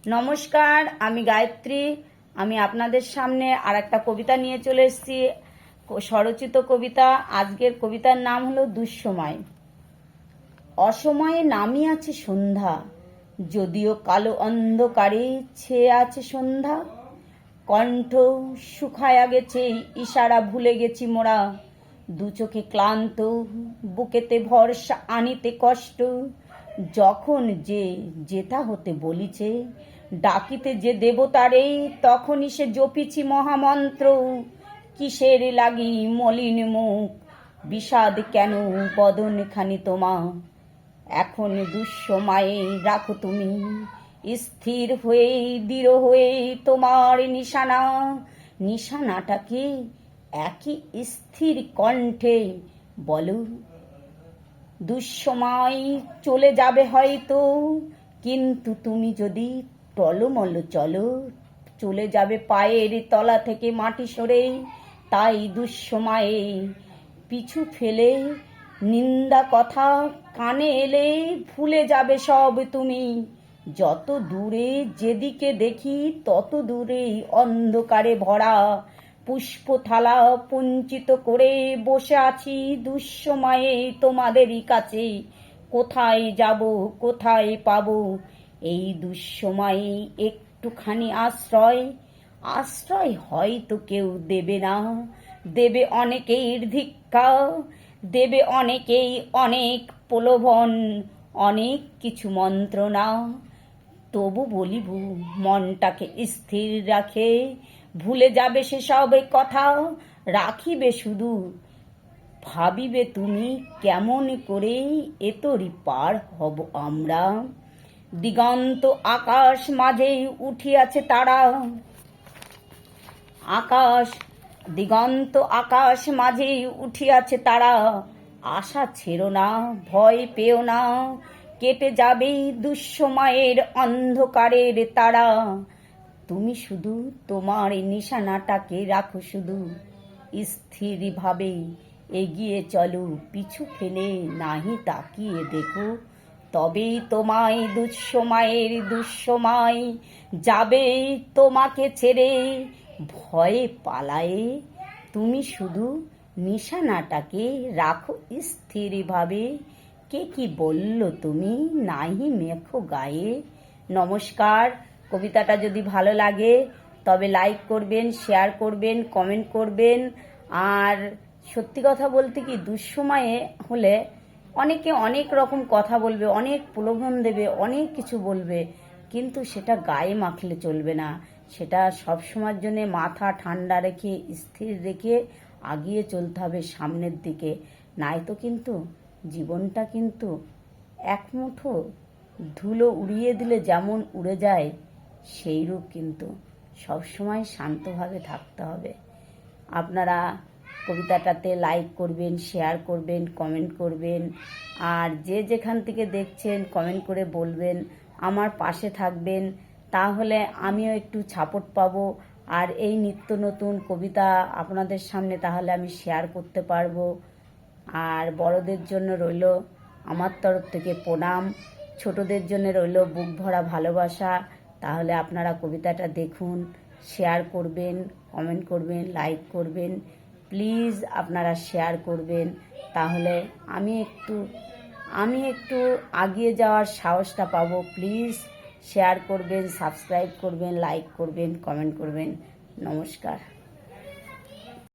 নমস্কার, আমি গায়ত্রী। আমি আপনাদের সামনে আর একটা কবিতা নিয়ে চলে এসেছি, স্বরচিত কবিতা। আজকের কবিতার নাম হলো দুঃসময়। অসময়ে নামিয়াছে সন্ধ্যা, যদিও কালো অন্ধকারে ছেয়ে আছে সন্ধ্যা। কণ্ঠ শুকায়া গেছে, ইশারা ভুলে গেছি মোরা। দু চোখে ক্লান্ত, বুকেতে ভরসা আনিতে কষ্ট। যখন যে যেতা হতে বলিছে, ডাকিতে যে দেবতারে, তখনই সে জপিছি মহামন্ত্র। কিসের লাগি মলিন মুখ, বিষাদ কেন বদন খানি তোমা। এখন দুঃসময়ে রাখো তুমি স্থির হয়ে, দৃঢ় হয়ে তোমার নিশানা। নিশানাটাকে একই স্থির কণ্ঠে বলো। দুঃসময় চলে যাবে হয়তো, কিন্তু তুমি যদি টলমল চলো, চলে যাবে পায়ের তলা থেকে মাটি সরে। তাই দুঃসময়ে পিছু ফেলে নিন্দা কথা কানে এলে ভুলে যাবে সব তুমি। যত দূরে যেদিকে দেখি, তত দূরেই অন্ধকারে ভরা। পুষ্পথালা পুঞ্চিত করে বসে আছি দুঃসময়ে তোমাদেরই কাছে। কোথায় যাব, কোথায় পাবো এই দুঃসময়ে একটুখানি আশ্রয়। আশ্রয় হয়তো কেউ দেবে না, দেবে অনেকের ধিক্কা, দেবে অনেকেই অনেক প্রলোভন, অনেক কিছু মন্ত্রণা। তবু বলিব মনটাকে স্থির রাখে, ভুলে যাবে সেসব কথা। রাখিবে শুধু ভাবিবে তুমি, কেমন করে এতরি পার হব আমরা। দিগন্ত আকাশ মাঝে উঠিয়াছে তারা, আকাশ দিগন্ত আকাশ মাঝে উঠিয়াছে তারা। আশা ছেড়ো না, ভয় পেও না, কেটে যাবে দুঃসময়ের অন্ধকারের তারা। তুমি শুধু তোমার নিশানাটাকে রাখো শুধু স্থিরভাবে এগিয়ে চলো, পিছু ফেলে নাহি তাকিয়ে দেখো। তবেই তোমায় দুঃসময় যাবে তোমাকে ছেড়ে ভয়ে পালায়ে। তুমি শুধু নিশানাটাকে রাখো স্থিরভাবে। কে কি বলল তুমি নাহি মেখো গায়ে। নমস্কার। কবিতাটা যদি ভালো লাগে তবে লাইক করবেন, শেয়ার করবেন, কমেন্ট করবেন। আর সত্যি কথা বলতে কি, দুঃসময়ে হলে অনেকে অনেক রকম কথা বলবে, অনেক প্রলোভন দেবে, অনেক কিছু বলবে, কিন্তু সেটা গায়ে মাখলে চলবে না। সেটা সবসময়ের জন্যে মাথা ঠান্ডা রেখে, স্থির রেখে আগিয়ে চলতে হবে সামনের দিকে। নয়তো কিন্তু জীবনটা কিন্তু এক মুঠো ধুলো উড়িয়ে দিলে যেমন উড়ে যায়, সেইরূপ কিন্তু সবসময় শান্তভাবে থাকতে হবে। আপনারা কবিতাটাতে লাইক করবেন, শেয়ার করবেন, কমেন্ট করবেন। আর যে যেখান থেকে দেখছেন কমেন্ট করে বলবেন, আমার পাশে থাকবেন। তাহলে আমিও একটু সাপোর্ট পাবো। আর এই নিত্য নতুন কবিতা আপনাদের সামনে তাহলে আমি শেয়ার করতে পারবো। আর বড়দের জন্য রইল আমার তরফ থেকে প্রণাম, ছোটদের জন্য রইল বুক ভরা ভালোবাসা। তাহলে আপনারা কবিতাটা দেখুন, শেয়ার করবেন, কমেন্ট করবেন, লাইক করবেন। প্লিজ আপনারা শেয়ার করবেন, তাহলে আমি একটু এগিয়ে যাওয়ার সাহসটা পাবো। প্লিজ শেয়ার করবেন, সাবস্ক্রাইব করবেন, লাইক করবেন, কমেন্ট করবেন। নমস্কার।